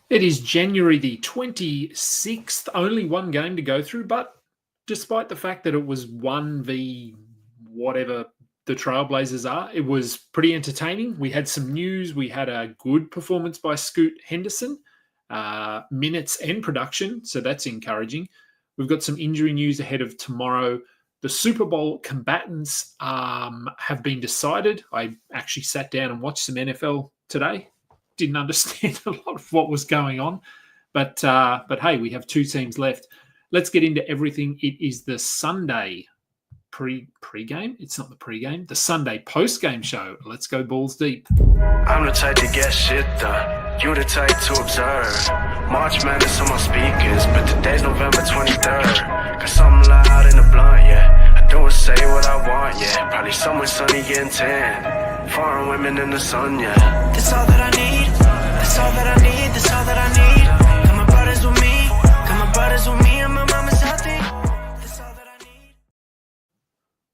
It is January the 26th, only one game to go through, but despite the fact that it was 1v whatever the Trailblazers are, it was pretty entertaining. We had some news. We had a good performance by Scoot Henderson, minutes and production, so that's encouraging. We've got some injury news ahead of tomorrow. The Super Bowl combatants have been decided. I actually sat down and watched some NFL today. Didn't understand a lot of what was going on. But hey, we have two teams left. Let's get into everything. It is the Sunday pre-game. It's not the pre-game. The Sunday post-game show. Let's go balls deep. I'm the type to get shit done. You the type to observe. March Madness on my speakers, but today's November 23rd. Got something loud in the blunt, yeah. I don't say what I want, yeah. Probably somewhere sunny getting tan. Foreign women in the sun, yeah. That's all that I need. That's all that I need. That's all that I need. Got my brothers with me. Got my brothers with me and my mama's healthy. That's all that I need.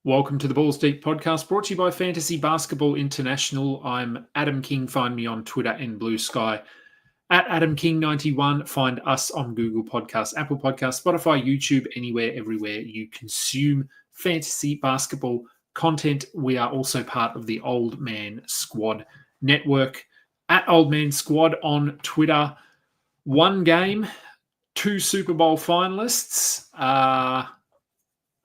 Welcome to the Balls Deep podcast, brought to you by Fantasy Basketball International. I'm Adam King. Find me on Twitter and Blue Sky at AdamKing91. Find us on Google Podcasts, Apple Podcasts, Spotify, YouTube, anywhere, everywhere you consume fantasy basketball content. We are also part of the Old Man Squad network at Old Man Squad on Twitter. One game, two Super Bowl finalists. I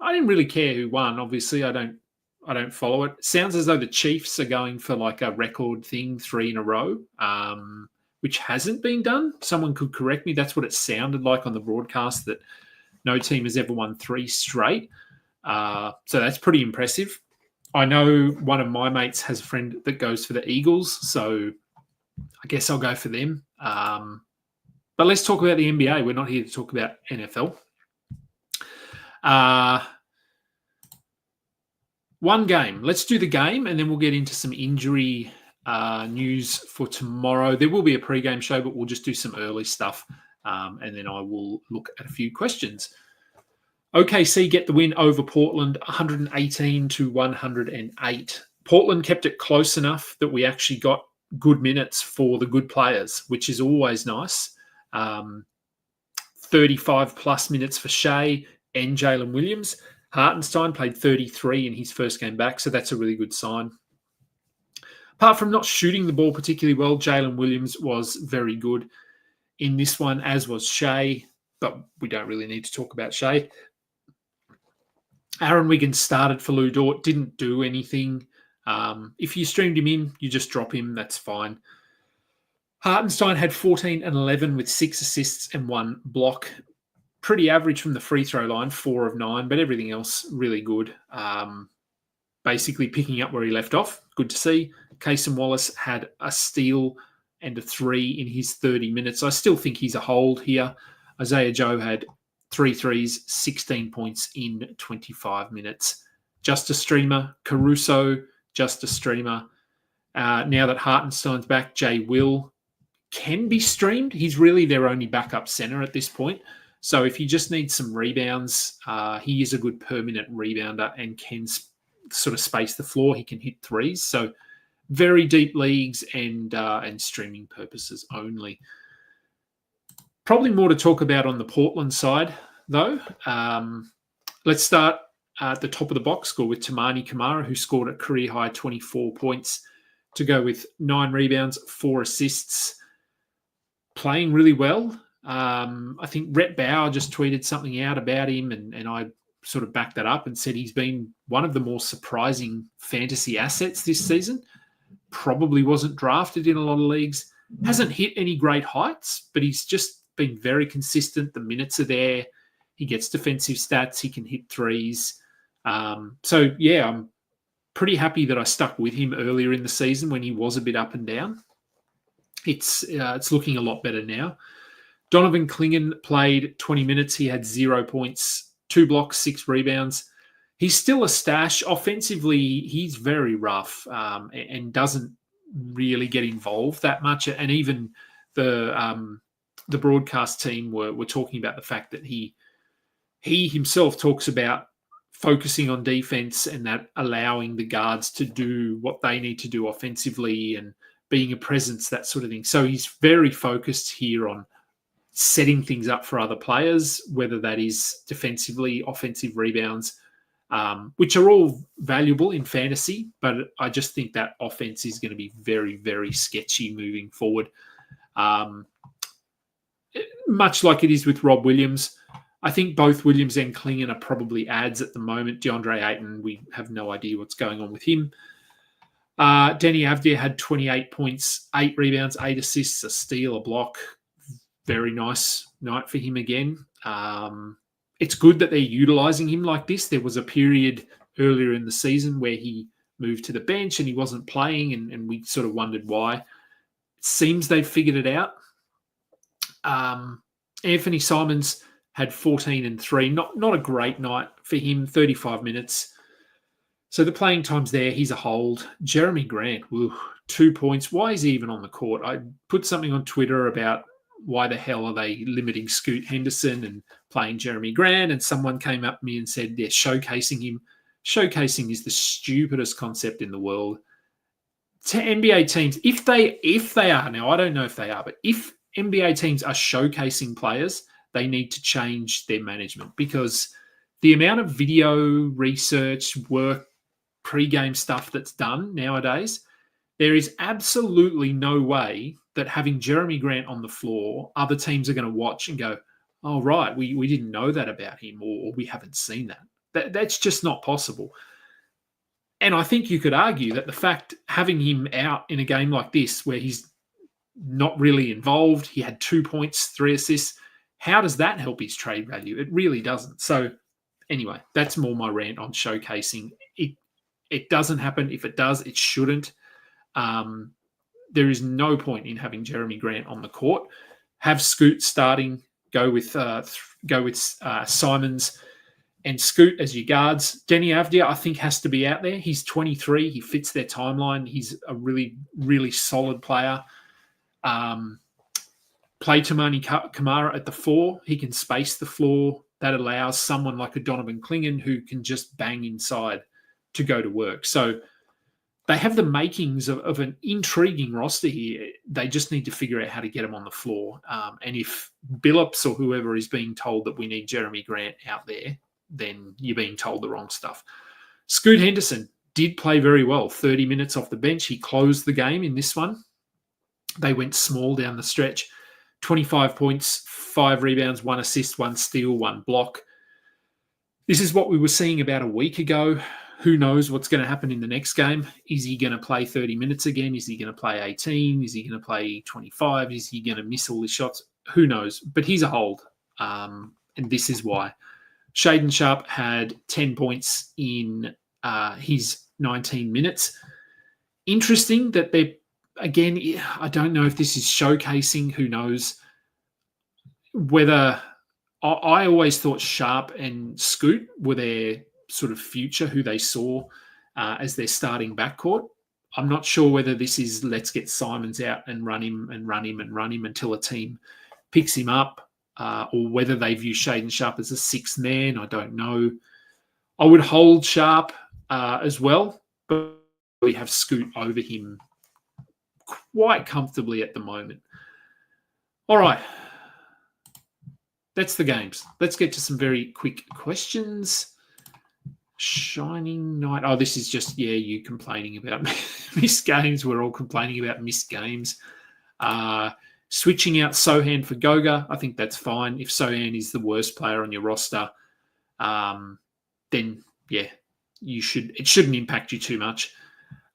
didn't really care who won. Obviously, I don't follow it. Sounds as though the Chiefs are going for like a record thing, 3 in a row, which hasn't been done. Someone could correct me. That's what it sounded like on the broadcast, that no team has ever won 3 straight. So that's pretty impressive. I know one of my mates has a friend that goes for the Eagles, so I guess I'll go for them. But let's talk about the NBA. We're not here to talk about NFL. One game. Let's do the game, and then we'll get into some injury news for tomorrow. There will be a pre-game show, but we'll just do some early stuff, and then I will look at a few questions. OKC get the win over Portland, 118-108. Portland kept it close enough that we actually got good minutes for the good players, which is always nice. 35-plus minutes for Shea and Jalen Williams. Hartenstein played 33 in his first game back, so that's a really good sign. Apart from not shooting the ball particularly well, Jalen Williams was very good in this one, as was Shea, but we don't really need to talk about Shea. Aaron Wiggins started for Lou Dort, didn't do anything. If you streamed him in, you just drop him, that's fine. Hartenstein had 14 and 11 with 6 assists and 1 block. Pretty average from the free throw line, 4 of 9, but everything else really good. Basically picking up where he left off. Good to see. Cason Wallace had a steal and a 3 in his 30 minutes. I still think he's a hold here. Isaiah Joe had 3 threes, 16 points in 25 minutes. Just a streamer. Caruso, just a streamer. Now that Hartenstein's back, Jay Will can be streamed. He's really their only backup center at this point. So if you just need some rebounds, he is a good per-minute rebounder and can sort of space the floor. He can hit threes. So very deep leagues and streaming purposes only. Probably more to talk about on the Portland side, though. Let's start at the top of the box score with Tamani Kamara, who scored a career-high 24 points to go with 9 rebounds, 4 assists. Playing really well. I think Rhett Bauer just tweeted something out about him, and I sort of backed that up and said he's been one of the more surprising fantasy assets this season. Probably wasn't drafted in a lot of leagues. Hasn't hit any great heights, but he's just been very consistent. The minutes are there. He gets defensive stats. He can hit threes. So, yeah, I'm pretty happy that I stuck with him earlier in the season when he was a bit up and down. It's looking a lot better now. Donovan Clingan played 20 minutes. He had 0 points, 2 blocks, 6 rebounds. He's still a stash. Offensively, he's very rough and doesn't really get involved that much. And even the broadcast team were talking about the fact that he himself talks about focusing on defense and that allowing the guards to do what they need to do offensively and being a presence, that sort of thing. So he's very focused here on setting things up for other players, whether that is defensively, offensive rebounds, which are all valuable in fantasy. But I just think that offense is going to be very, very sketchy moving forward. Much like it is with Rob Williams. I think both Williams and Klingon are probably ads at the moment. DeAndre Ayton, we have no idea what's going on with him. Denny Avdia had 28 points, 8 rebounds, 8 assists, a steal, a block. Very nice night for him again. It's good that they're utilising him like this. There was a period earlier in the season where he moved to the bench and he wasn't playing, and we sort of wondered why. It seems they've figured it out. Anthony Simons had 14 and 3. Not a great night for him, 35 minutes. So the playing time's there. He's a hold. Jeremy Grant, 2 points. Why is he even on the court? I put something on Twitter about why the hell are they limiting Scoot Henderson and playing Jeremy Grant? And someone came up to me and said they're showcasing him. Showcasing is the stupidest concept in the world. To NBA teams, if they are, now I don't know if they are, but if NBA teams are showcasing players, they need to change their management, because the amount of video research, work, pre-game stuff that's done nowadays, there is absolutely no way that having Jeremy Grant on the floor, other teams are going to watch and go, oh, right, we didn't know that about him, or we haven't seen that. That's just not possible. And I think you could argue that the fact having him out in a game like this where he's not really involved, he had 2 points, 3 assists, how does that help his trade value? It really doesn't. So anyway, that's more my rant on showcasing. It doesn't happen. If it does, it shouldn't. There is no point in having Jeremy Grant on the court. Have Scoot starting. Go with Simons and Scoot as your guards. Denny Avdia, I think, has to be out there. He's 23. He fits their timeline. He's a really, really solid player. Play Tamani Kamara at the 4. He can space the floor. That allows someone like a Donovan Klingon who can just bang inside to go to work. So they have the makings of an intriguing roster here. They just need to figure out how to get him on the floor. And if Billups or whoever is being told that we need Jeremy Grant out there, then you're being told the wrong stuff. Scoot Henderson did play very well. 30 minutes off the bench. He closed the game in this one. They went small down the stretch. 25 points, 5 rebounds, 1 assist, 1 steal, 1 block. This is what we were seeing about a week ago. Who knows what's going to happen in the next game? Is he going to play 30 minutes again? Is he going to play 18? Is he going to play 25? Is he going to miss all his shots? Who knows? But he's a hold. And this is why. Shaden Sharp had 10 points in his 19 minutes. Interesting that they're, again, I don't know if this is showcasing. Who knows? Whether I always thought Sharp and Scoot were their sort of future, who they saw as their starting backcourt. I'm not sure whether this is let's get Simons out and run him until a team picks him up, or whether they view Shaden Sharp as a 6th man. I don't know. I would hold Sharp as well, but we have Scoot over him quite comfortably at the moment. All right. That's the games. Let's get to some very quick questions. Shining Knight. Oh, this is just, you complaining about missed games. We're all complaining about missed games. Switching out Sohan for Goga, I think that's fine. If Sohan is the worst player on your roster, then, it shouldn't impact you too much.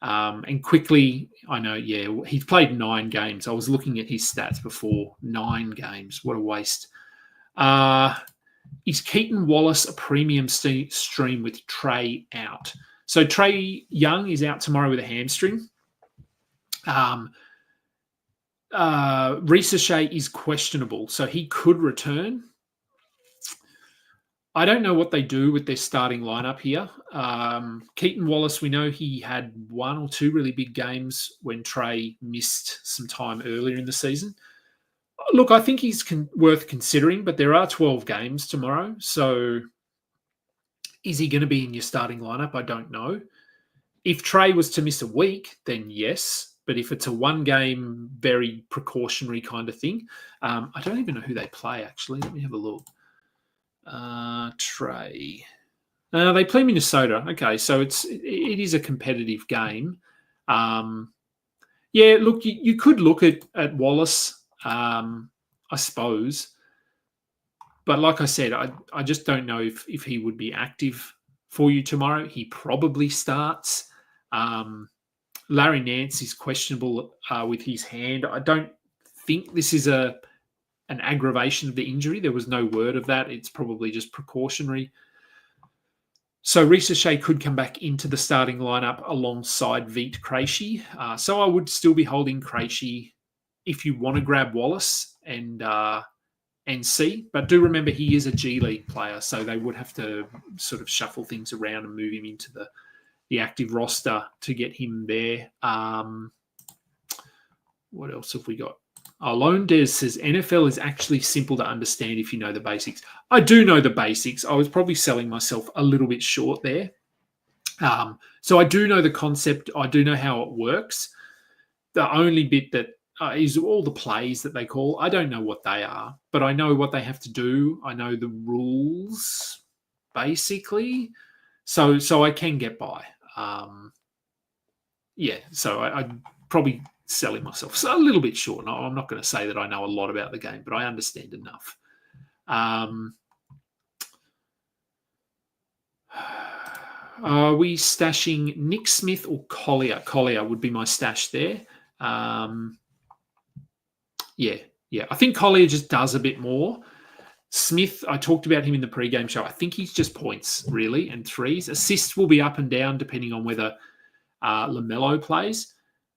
And quickly, I know, he's played 9 games. I was looking at his stats before. 9 games. What a waste. Is Keaton Wallace a premium stream with Trey out? So Trey Young is out tomorrow with a hamstring. Reece Shea is questionable, so he could return. I don't know what they do with their starting lineup here. Keaton Wallace, we know he had 1 or 2 really big games when Trey missed some time earlier in the season. Look, I think he's worth considering, but there are 12 games tomorrow. So is he going to be in your starting lineup? I don't know. If Trey was to miss a week, then yes. But if it's a one-game, very precautionary kind of thing, I don't even know who they play, actually. Let me have a look. Trey. They play Minnesota. Okay, so it is a competitive game. Yeah, look, you could look at Wallace, I suppose. But like I said, I just don't know if he would be active for you tomorrow. He probably starts. Larry Nance is questionable with his hand. I don't think this is an aggravation of the injury. There was no word of that. It's probably just precautionary. So Risa Shea could come back into the starting lineup alongside Veet Krejci. So I would still be holding Krejci if you want to grab Wallace and see. But do remember he is a G League player, so they would have to sort of shuffle things around and move him into the active roster to get him there. What else have we got? Lone Des says NFL is actually simple to understand if you know the basics. I do know the basics. I was probably selling myself a little bit short there. So I do know the concept. I do know how it works. The only bit that is all the plays that they call. I don't know what they are, but I know what they have to do. I know the rules, basically. So I can get by. So I'd probably selling myself so a little bit short. No, I'm not going to say that I know a lot about the game, but I understand enough. Are we stashing Nick Smith or Collier? Collier would be my stash there. Yeah. I think Collier just does a bit more. Smith, I talked about him in the pre-game show. I think he's just points, really, and threes. Assists will be up and down depending on whether LaMelo plays.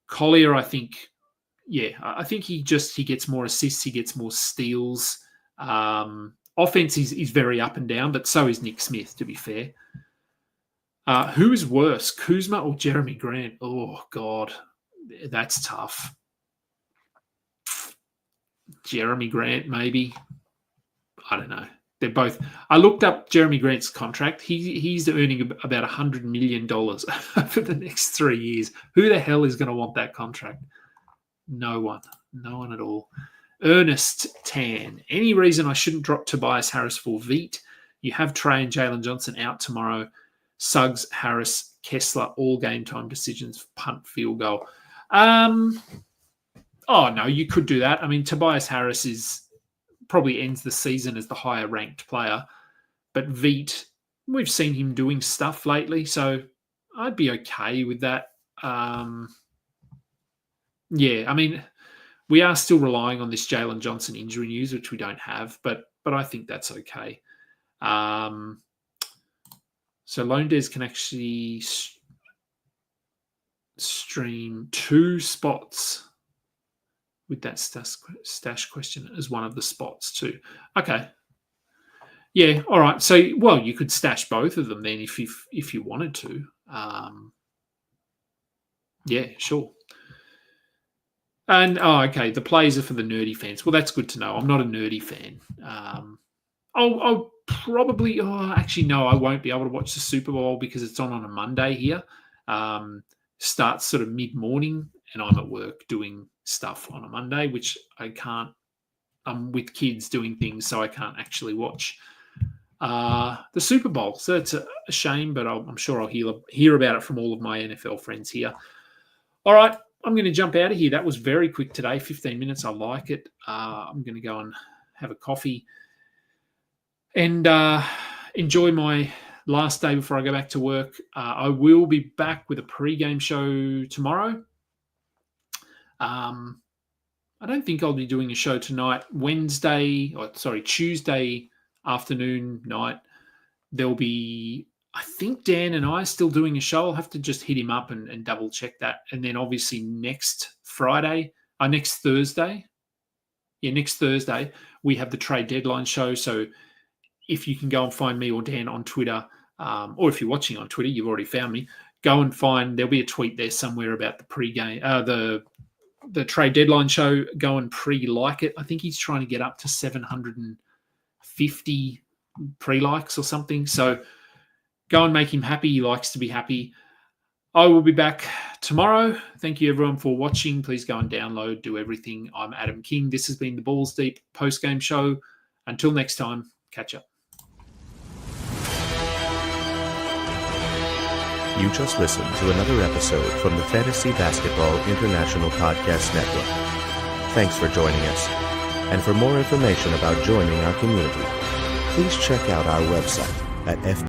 Collier, I think he gets more assists, he gets more steals. Offense is very up and down, but so is Nick Smith, to be fair. Who is worse, Kuzma or Jeremy Grant? Oh, God, that's tough. Jeremy Grant, maybe. I don't know. They're both. I looked up Jeremy Grant's contract. He's earning about $100 million for the next 3 years. Who the hell is going to want that contract? No one at all. Ernest Tan. Any reason I shouldn't drop Tobias Harris for Veet? You have Trey and Jalen Johnson out tomorrow. Suggs, Harris, Kessler, all game time decisions, punt, field goal. Oh, no, you could do that. I mean, Tobias Harris probably ends the season as the higher ranked player. But Veet, we've seen him doing stuff lately, so I'd be okay with that. Yeah, I mean, we are still relying on this Jalen Johnson injury news, which we don't have, but I think that's okay. So Lone Des can actually stream 2 spots with that stash question as one of the spots too. Okay. Yeah, all right. So, well, you could stash both of them then if you wanted to. Yeah, sure. And, okay, the plays are for the nerdy fans. Well, that's good to know. I'm not a nerdy fan. I'll probably... actually, no, I won't be able to watch the Super Bowl because it's on a Monday here. Starts sort of mid-morning, and I'm at work doing stuff on a Monday, which I can't. I'm with kids doing things, so I can't actually watch the Super Bowl. So it's a shame, but I'm sure I'll hear about it from all of my NFL friends here. All right, I'm going to jump out of here. That was very quick today, 15 minutes. I like it. I'm going to go and have a coffee and enjoy my last day before I go back to work. I will be back with a pre-game show tomorrow. I don't think I'll be doing a show tonight. Tuesday afternoon, night, there'll be, I think Dan and I are still doing a show. I'll have to just hit him up and double check that. And then obviously next Thursday, we have the trade deadline show. So if you can go and find me or Dan on Twitter, or if you're watching on Twitter, you've already found me, go and there'll be a tweet there somewhere about the pre-game, the trade deadline show. Go and pre-like it. I think he's trying to get up to 750 pre-likes or something. So go and make him happy. He likes to be happy. I will be back tomorrow. Thank you, everyone, for watching. Please go and download, do everything. I'm Adam King. This has been the Balls Deep post-game show. Until next time, catch up. You just listened to another episode from the Fantasy Basketball International Podcast Network. Thanks for joining us. And for more information about joining our community, please check out our website at